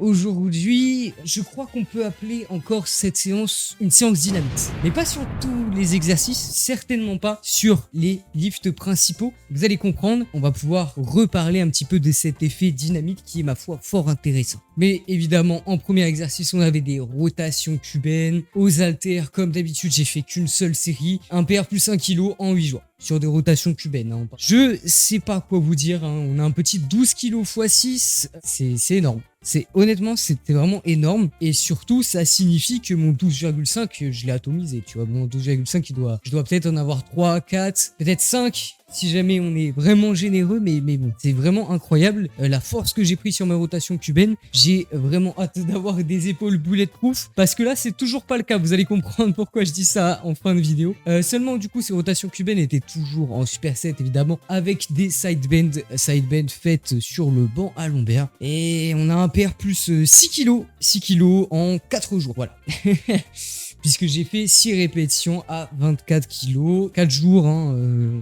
aujourd'hui, je crois qu'on peut appeler encore cette séance une séance dynamite. Mais pas sur tous les exercices, certainement pas sur les lifts principaux. Vous allez comprendre, on va pouvoir reparler un petit peu de cet effet dynamique qui est ma foi fort intéressant. Mais évidemment, en premier exercice, on avait des rotations cubaines. Aux haltères, comme d'habitude, j'ai fait qu'une seule série. Un PR plus 1 kg en 8 jours. Sur des rotations cubaines. Hein. Je sais pas quoi vous dire. Hein. On a un petit 12 kg x 6. C'est énorme. Honnêtement, c'était vraiment énorme. Et surtout, ça signifie que mon 12,5, je l'ai atomisé. Tu vois, mon 12,5, je dois peut-être en avoir 3, 4, peut-être 5. Si jamais on est vraiment généreux, mais bon, c'est vraiment incroyable la force que j'ai pris sur ma rotation cubaine. J'ai vraiment hâte d'avoir des épaules bulletproof parce que là, c'est toujours pas le cas. Vous allez comprendre pourquoi je dis ça en fin de vidéo. Seulement, du coup, ces rotations cubaines étaient toujours en superset, évidemment, avec des side bend faites sur le banc à lombaire. Et on a un PR plus 6 kg en 4 jours. Voilà. Puisque j'ai fait 6 répétitions à 24 kg, 4 jours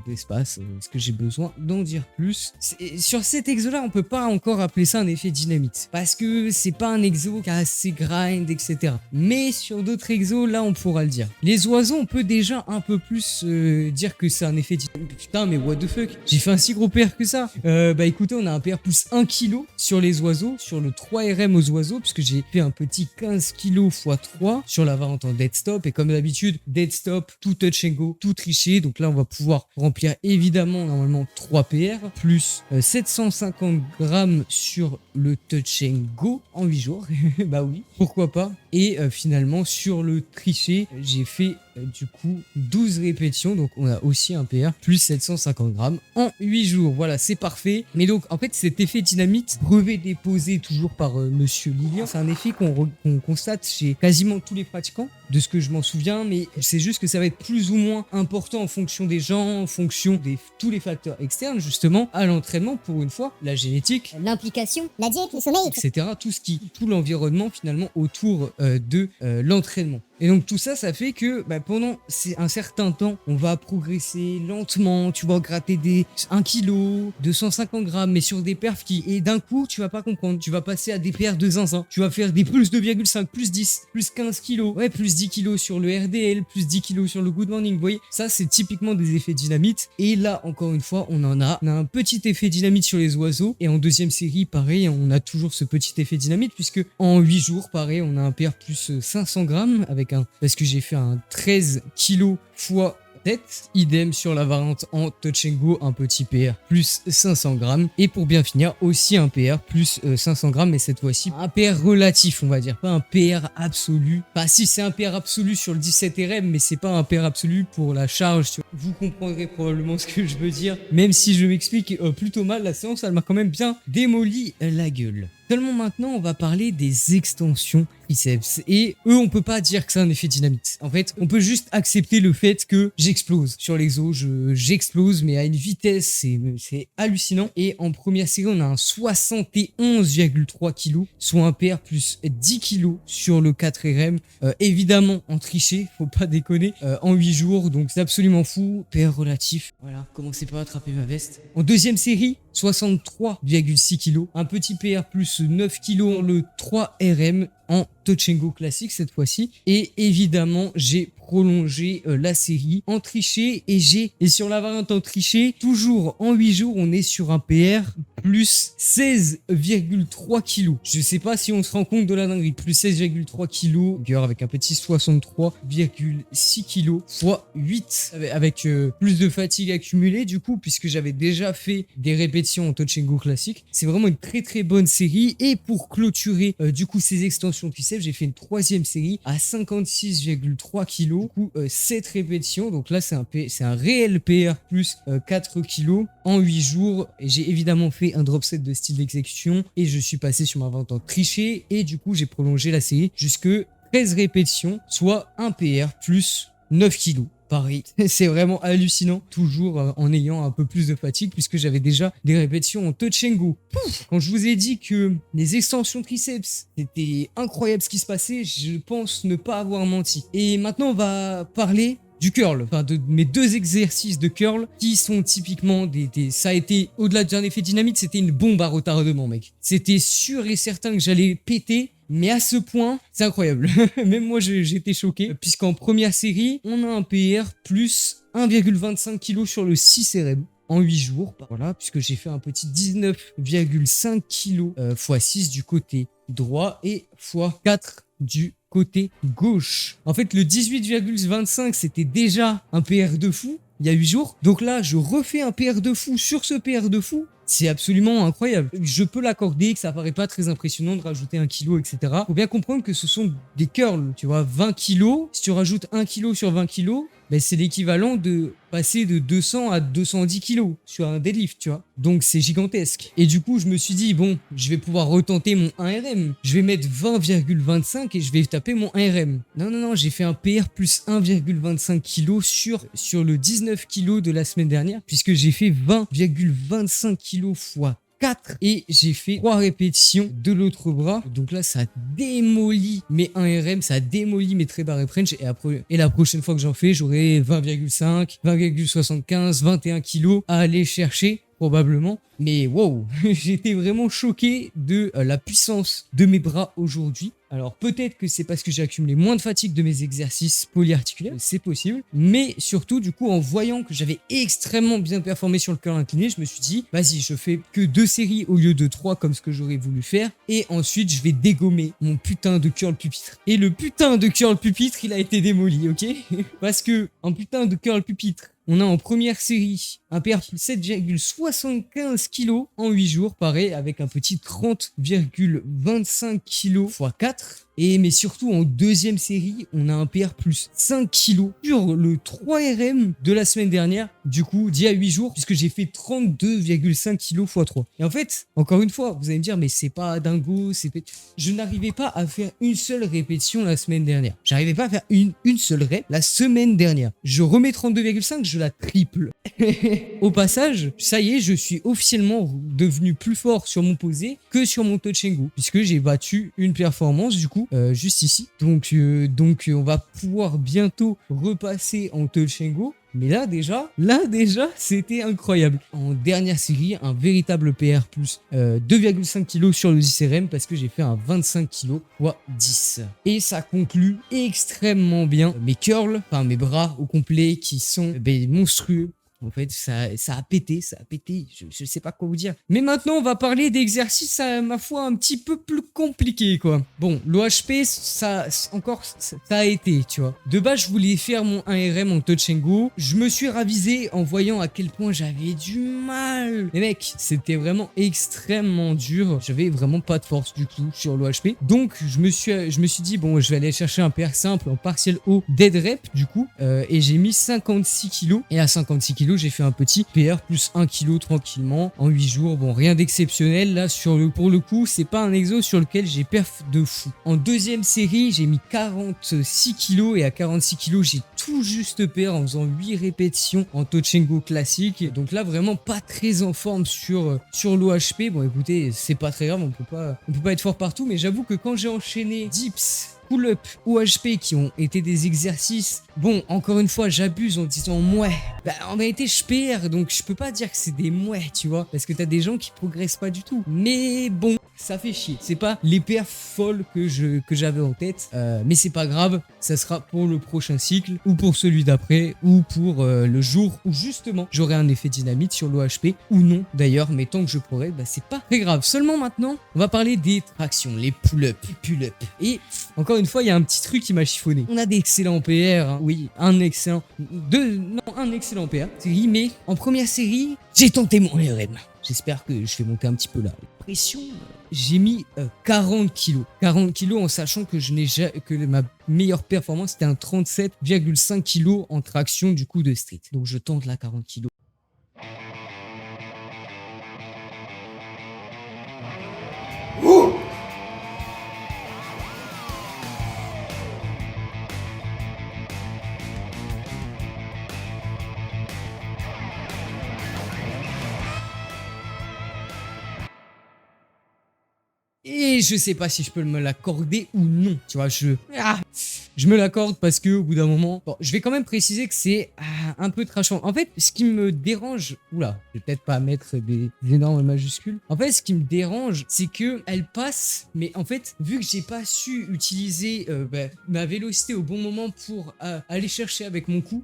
d'espace. Est-ce que j'ai besoin d'en dire plus? Sur cet exo-là, on peut pas encore appeler ça un effet dynamite. Parce que c'est pas un exo qui a assez grind, etc. Mais sur d'autres exos, là, on pourra le dire. Les oiseaux, on peut déjà un peu plus dire que c'est un effet dynamique. Putain, mais what the fuck? J'ai fait un si gros PR que ça. Bah écoutez, on a un PR plus 1 kg sur les oiseaux, sur le 3 RM aux oiseaux, puisque j'ai fait un petit 15 kg x 3 sur la variante en dead stop. Et comme d'habitude, dead stop, tout touch and go, tout triché. Donc là, on va pouvoir remplir évidemment normalement 3 PR plus 750 grammes sur le touch and go en 8 jours. Bah oui, pourquoi pas. Et finalement, sur le triché, j'ai fait du coup 12 répétitions. Donc on a aussi un PR plus 750 grammes en 8 jours. Voilà, c'est parfait. Mais donc en fait, cet effet dynamite, brevet déposé toujours par Monsieur Lilian, c'est un effet qu'on constate chez quasiment tous les pratiquants, de ce que je m'en souviens, mais c'est juste que ça va être plus ou moins important en fonction des gens, en fonction de tous les facteurs externes, justement, à l'entraînement, pour une fois, la génétique, l'implication, la diète, le sommeil, etc. Tout l'environnement finalement autour de l'entraînement. Et donc tout ça, ça fait que pendant un certain temps, on va progresser lentement, tu vas gratter des 1 kg, 250 grammes, mais sur des perfs et d'un coup, tu vas pas comprendre, tu vas passer à des perfs de zinzin, tu vas faire des plus 2,5, plus 10, plus 15 kg, ouais, plus 10 kg sur le RDL, plus 10 kg sur le good morning, vous voyez, ça c'est typiquement des effets dynamites, et là, encore une fois, on a un petit effet dynamite sur les oiseaux, et en deuxième série, pareil, on a toujours ce petit effet dynamite, puisque en 8 jours, pareil, on a un PR plus 500 grammes, parce que j'ai fait un 13 kg fois tête, idem sur la variante en touch and go, un petit PR plus 500 grammes, et pour bien finir aussi un PR plus 500 grammes, mais cette fois-ci un PR relatif, on va dire, pas un PR absolu. Bah si, c'est un PR absolu sur le 17 RM, mais c'est pas un PR absolu pour la charge. Vous comprendrez probablement ce que je veux dire, même si je m'explique plutôt mal. La séance, elle m'a quand même bien démoli la gueule. Seulement maintenant, on va parler des extensions triceps. Et eux, on peut pas dire que c'est un effet dynamite. En fait, on peut juste accepter le fait que j'explose sur l'exo. J'explose, mais à une vitesse, c'est hallucinant. Et en première série, on a un 71,3 kg, soit un PR plus 10 kg sur le 4 RM. Évidemment, en triché, faut pas déconner, en 8 jours. Donc, c'est absolument fou. PR relatif. Voilà, commencez pas à attraper ma veste. En deuxième série, 63,6 kg. Un petit PR plus 9 kg le 3 RM en touch and go classique cette fois-ci. Et évidemment, j'ai prolongé la série en triché et sur la variante en triché, toujours en 8 jours, on est sur un PR plus 16,3 kg. Je sais pas si on se rend compte de la dinguerie. Plus 16,3 kg, avec un petit 63,6 kg fois 8, avec plus de fatigue accumulée du coup, puisque j'avais déjà fait des répétitions en touch and go classique. C'est vraiment une très très bonne série. Et pour clôturer du coup ces extensions triceps, j'ai fait une troisième série à 56,3 kg, du coup 7 répétitions. Donc là c'est un réel PR plus 4 kg en 8 jours. Et j'ai évidemment fait un drop set de style d'exécution et je suis passé sur ma variante en triché, et du coup j'ai prolongé la série jusque 13 répétitions, soit un PR plus 9 kg. Pareil, c'est vraiment hallucinant, toujours en ayant un peu plus de fatigue, puisque j'avais déjà des répétitions en touch and go. Quand je vous ai dit que les extensions triceps, c'était incroyable ce qui se passait, je pense ne pas avoir menti. Et maintenant, on va parler du curl, enfin de mes 2 exercices de curl qui sont typiquement ça a été, au-delà d'un effet dynamite, c'était une bombe à retardement, mec. C'était sûr et certain que j'allais péter. Mais à ce point, c'est incroyable. Même moi, j'étais choqué. Puisqu'en première série, on a un PR plus 1,25 kg sur le 6RM en 8 jours. Voilà, puisque j'ai fait un petit 19,5 kg x 6 du côté droit et x 4 du côté gauche. En fait, le 18,25, c'était déjà un PR de fou il y a 8 jours. Donc là, je refais un PR de fou sur ce PR de fou. C'est absolument incroyable. Je peux l'accorder que ça paraît pas très impressionnant de rajouter 1 kg, etc. Faut bien comprendre que ce sont des curls, tu vois, 20 kg. Si tu rajoutes 1 kg sur 20 kg, ben c'est l'équivalent de passer de 200 à 210 kg sur un deadlift, tu vois. Donc c'est gigantesque. Et du coup, je me suis dit, bon, je vais pouvoir retenter mon 1RM. Je vais mettre 20,25 et je vais taper mon 1RM. Non, j'ai fait un PR plus 1,25 kg sur le 19 kg de la semaine dernière, puisque j'ai fait 20,25 kg fois 4 et j'ai fait 3 répétitions de l'autre bras. Donc là, ça démolit mes 1RM, ça démolit mes trés barres et French. Et la prochaine fois que j'en fais, j'aurai 20,5, 20,75, 21 kilos à aller chercher. Probablement, mais wow, j'étais vraiment choqué de la puissance de mes bras aujourd'hui. Alors peut-être que c'est parce que j'ai accumulé moins de fatigue de mes exercices polyarticulaires, c'est possible, mais surtout du coup en voyant que j'avais extrêmement bien performé sur le curl incliné, je me suis dit vas-y, je fais que 2 séries au lieu de 3 comme ce que j'aurais voulu faire, et ensuite je vais dégommer mon putain de curl pupitre. Et le putain de curl pupitre, il a été démoli, ok? Parce que un putain de curl pupitre, on a en première série un PR 7,75 kg en 8 jours, pareil, avec un petit 30,25 kg x 4. Mais surtout en deuxième série, on a un PR plus 5 kg sur le 3RM de la semaine dernière, du coup, d'il y a 8 jours, puisque j'ai fait 32,5 kg x 3. Et en fait, encore une fois, vous allez me dire, mais c'est pas dingo, je n'arrivais pas à faire une seule répétition la semaine dernière. J'arrivais pas à faire une seule rep la semaine dernière. Je remets 32,5, je la triple. Au passage, ça y est, je suis officiellement devenu plus fort sur mon posé que sur mon touch and go, puisque j'ai battu une performance, du coup, juste ici. Donc, on va pouvoir bientôt repasser en touch and go. Mais là déjà, c'était incroyable. En dernière série, un véritable PR plus 2,5 kg sur le 10RM parce que j'ai fait un 25 kg x 10. Et ça conclut extrêmement bien mes curls, enfin mes bras au complet qui sont monstrueux. En fait, ça a pété, je sais pas quoi vous dire. Mais maintenant, on va parler d'exercices, à ma foi, un petit peu plus compliqués, quoi. Bon, l'OHP, ça a été, tu vois. De base, je voulais faire mon 1RM en touch and go. Je me suis ravisé en voyant à quel point j'avais du mal. Les mecs, c'était vraiment extrêmement dur. J'avais vraiment pas de force du tout sur l'OHP. Donc, je me suis dit, bon, je vais aller chercher un PR simple en partiel haut dead rep, du coup. Et j'ai mis 56 kg. Et à 56 kg, j'ai fait un petit PR plus 1 kg tranquillement en 8 jours. Bon, rien d'exceptionnel. Là, pour le coup, c'est pas un exo sur lequel j'ai perf de fou. En deuxième série, j'ai mis 46 kg et à 46 kg, j'ai tout juste PR en faisant 8 répétitions en touch and go classique. Donc là, vraiment pas très en forme sur l'OHP. Bon, écoutez, c'est pas très grave, on peut pas être fort partout, mais j'avoue que quand j'ai enchaîné dips, pull-up, OHP qui ont été des exercices, bon, encore une fois, j'abuse en disant mouais. En vérité, je perds, donc je peux pas dire que c'est des mouais, tu vois, parce que t'as des gens qui progressent pas du tout. Mais bon, ça fait chier. C'est pas les perfs folles que j'avais en tête, mais c'est pas grave, ça sera pour le prochain cycle, ou pour celui d'après, ou pour le jour où justement j'aurai un effet dynamite sur l'OHP, ou non d'ailleurs, mais tant que je progresse, c'est pas très grave. Seulement maintenant, on va parler des tractions, les pull-up, pull-up. Et encore une fois, il y a un petit truc qui m'a chiffonné. On a d'excellents PR, hein. Oui, un excellent PR. Mais en première série, j'ai tenté mon RM. J'espère que je vais monter un petit peu la pression. J'ai mis 40 kilos. 40 kilos en sachant que ma meilleure performance c'était un 37,5 kilos en traction du coup de street. Donc je tente la 40 kilos. et je sais pas si je peux me l'accorder ou non. Tu vois, je me l'accorde parce que au bout d'un moment, bon, je vais quand même préciser que c'est un peu trashant. En fait, ce qui me dérange, oula, je vais peut-être pas mettre des énormes majuscules. En fait, ce qui me dérange, c'est que elle passe, mais en fait, vu que j'ai pas su utiliser ma vélocité au bon moment pour aller chercher avec mon coup,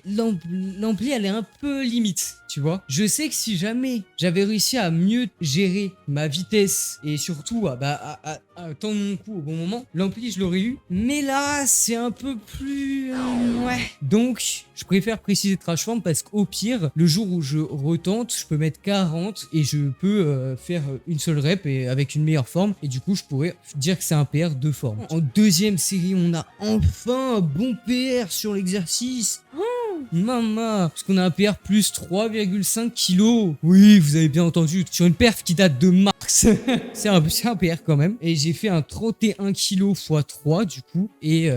l'ampli elle est un peu limite, tu vois. Je sais que si jamais j'avais réussi à mieux gérer ma vitesse et surtout à tendre mon coup au bon moment, l'ampli je l'aurais eu. Mais là, c'est un peu plus... ouais. Donc, je préfère préciser Trash Form parce qu'au pire, le jour où je retente, je peux mettre 40 et je peux faire une seule rep et avec une meilleure forme. Et du coup, je pourrais dire que c'est un PR de forme. En deuxième série, on a enfin un bon PR sur l'exercice. Maman, parce qu'on a un PR plus 3,5 kg. Oui, vous avez bien entendu, sur une perf qui date de mars. c'est un PR quand même. Et j'ai fait un 31 kg x 3 du coup. Et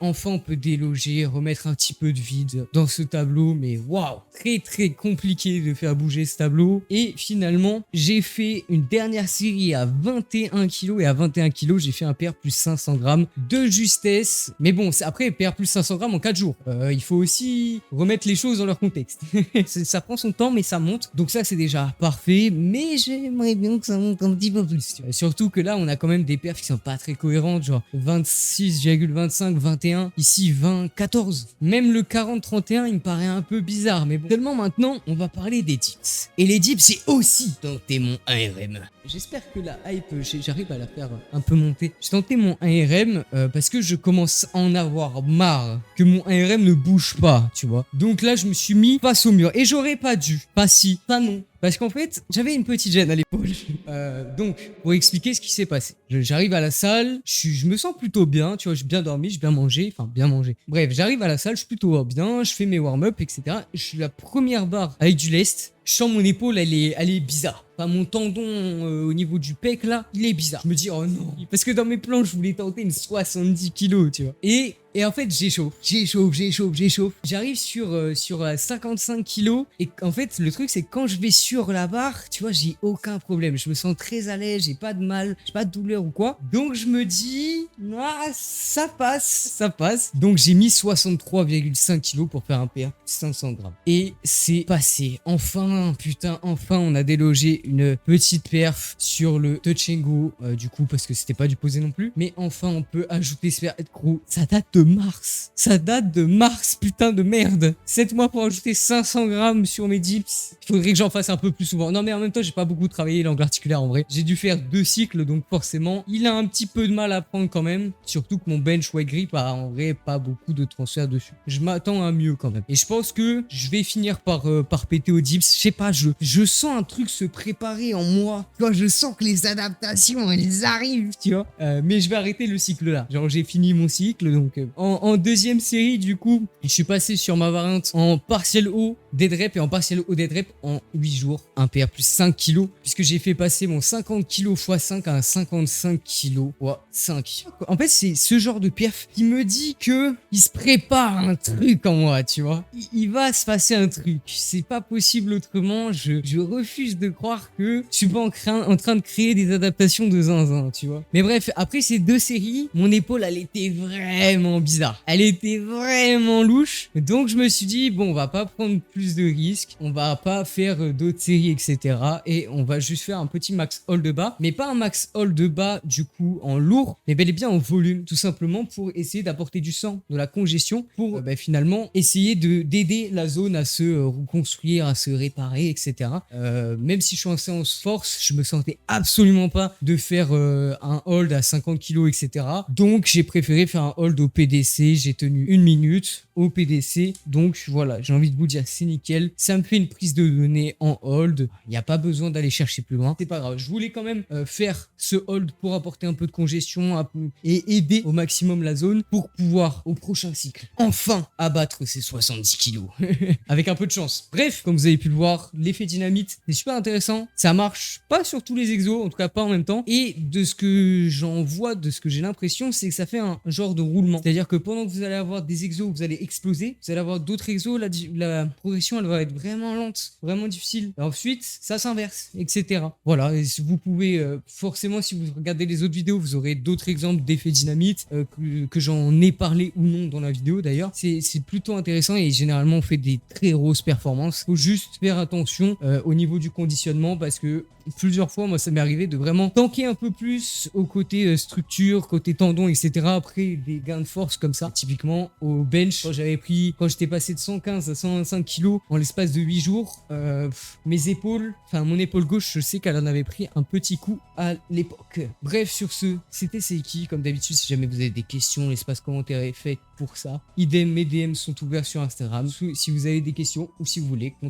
enfin, on peut déloger, remettre un petit peu de vide dans ce tableau. Mais waouh, très très compliqué de faire bouger ce tableau. Et finalement, j'ai fait une dernière série à 21 kg. Et à 21 kg, j'ai fait un PR plus 500 grammes de justesse. Mais bon, après, PR plus 500 grammes en 4 jours. Il faut aussi remettre les choses dans leur contexte. Ça prend son temps, mais ça monte. Donc ça, c'est déjà parfait. Mais j'aimerais bien que ça monte un petit peu plus. Surtout que là, on a quand même des perfs qui sont pas très cohérentes. Genre 26,25, 21. Ici, 20, 14. Même le 40-31, il me paraît un peu bizarre. Mais bon. Seulement maintenant, on va parler des dips. Et les dips, c'est aussi tenter mon 1RM. J'espère que la hype, j'arrive à la faire un peu monter. J'ai tenté mon 1RM parce que je commence à en avoir marre que mon 1RM ne bouge pas, tu vois. Donc là, je me suis mis face au mur. Et j'aurais pas dû. Pas si, pas non. Parce qu'en fait, j'avais une petite gêne à l'épaule. Donc, pour expliquer ce qui s'est passé. J'arrive à la salle, je me sens plutôt bien, tu vois, j'ai bien dormi, j'ai bien mangé, enfin bien mangé. Bref, j'arrive à la salle, je suis plutôt bien, je fais mes warm-up, etc. Je suis la première barre avec du lest. Je sens mon épaule, elle est bizarre. Enfin, mon tendon au niveau du pec, là, il est bizarre. Je me dis, oh non. Parce que dans mes plans, je voulais tenter une 70 kilos, tu vois. Et en fait, j'échauffe. J'arrive sur 55 kilos. Et en fait, le truc, c'est que quand je vais sur la barre, tu vois, j'ai aucun problème. Je me sens très à l'aise, j'ai pas de mal, j'ai pas de douleur ou quoi. Donc, je me dis, ça passe. Donc, j'ai mis 63,5 kilos pour faire un PR 500 grammes. Et c'est passé. Enfin, on a délogé une petite perf sur le touch and go, du coup, parce que c'était pas du posé non plus. Mais enfin, on peut ajouter ce PR crew. Ça date de mars, putain de merde. 7 mois pour ajouter 500 grammes sur mes dips. Il faudrait que j'en fasse un peu plus souvent. Non, mais en même temps, j'ai pas beaucoup travaillé l'angle articulaire en vrai. J'ai dû faire 2 cycles, donc forcément, il a un petit peu de mal à prendre quand même. Surtout que mon bench weight grip a en vrai pas beaucoup de transfert dessus. Je m'attends à mieux quand même. Et je pense que je vais finir par péter au dips. Je sais pas, je sens un truc se préparer en moi. Tu vois, je sens que les adaptations, elles arrivent, tu vois. Mais je vais arrêter le cycle là. Genre, j'ai fini mon cycle, donc en deuxième série, du coup, je suis passé sur ma variante en partiel haut dead rep et en partiel haut dead rep en 8 jours. Un PR plus 5 kg, puisque j'ai fait passer mon 50 kg x 5 à un 55 kg x 5. En fait, c'est ce genre de perf qui me dit que il se prépare un truc en moi, tu vois. Il va se passer un truc. C'est pas possible autrement. Je refuse de croire que je suis pas en train de créer des adaptations de zinzin, tu vois. Mais bref, après ces 2 séries, mon épaule, elle était vraiment bizarre. Elle était vraiment louche. Donc je me suis dit, bon, on va pas prendre plus de risques. On va pas faire d'autres séries, etc. Et on va juste faire un petit max hold bas. Mais pas un max hold bas, du coup, en lourd, mais bel et bien en volume. Tout simplement pour essayer d'apporter du sang, de la congestion, pour finalement essayer d'aider la zone à se reconstruire, à se réparer, etc. Même si je suis en séance force, je me sentais absolument pas de faire un hold à 50 kg, etc. Donc j'ai préféré faire un hold au PDC. J'ai tenu 1 minute au PDC. Donc voilà, j'ai envie de vous dire, c'est nickel. Ça me fait une prise de données en hold. Il n'y a pas besoin d'aller chercher plus loin. C'est pas grave. Je voulais quand même faire ce hold pour apporter un peu de congestion et aider au maximum la zone pour pouvoir, au prochain cycle, enfin abattre ces 70 kilos. Avec un peu de chance. Bref, comme vous avez pu le voir, l'effet dynamite, c'est super intéressant. temps. Ça marche pas sur tous les exos, en tout cas pas en même temps. Et de ce que j'en vois, de ce que j'ai l'impression, c'est que ça fait un genre de roulement. C'est-à-dire que pendant que vous allez avoir des exos, vous allez exploser. Vous allez avoir d'autres exos, la progression, elle va être vraiment lente, vraiment difficile. Et ensuite, ça s'inverse, etc. Voilà, et vous pouvez forcément, si vous regardez les autres vidéos, vous aurez d'autres exemples d'effets dynamite que j'en ai parlé ou non dans la vidéo d'ailleurs. C'est plutôt intéressant et généralement on fait des très grosses performances. Faut juste faire attention au niveau du conditionnement parce que plusieurs fois, moi, ça m'est arrivé de vraiment tanker un peu plus au côté structure, côté tendon, etc. Après des gains de force comme ça. Typiquement, au bench, quand j'étais passé de 115 à 125 kg en l'espace de 8 jours, mes épaules, enfin mon épaule gauche, je sais qu'elle en avait pris un petit coup à l'époque. Bref, sur ce, c'était Seiki. Comme d'habitude, si jamais vous avez des questions, l'espace commentaire est fait pour ça. Idem, mes DM sont ouverts sur Instagram. Si vous avez des questions ou si vous voulez qu'on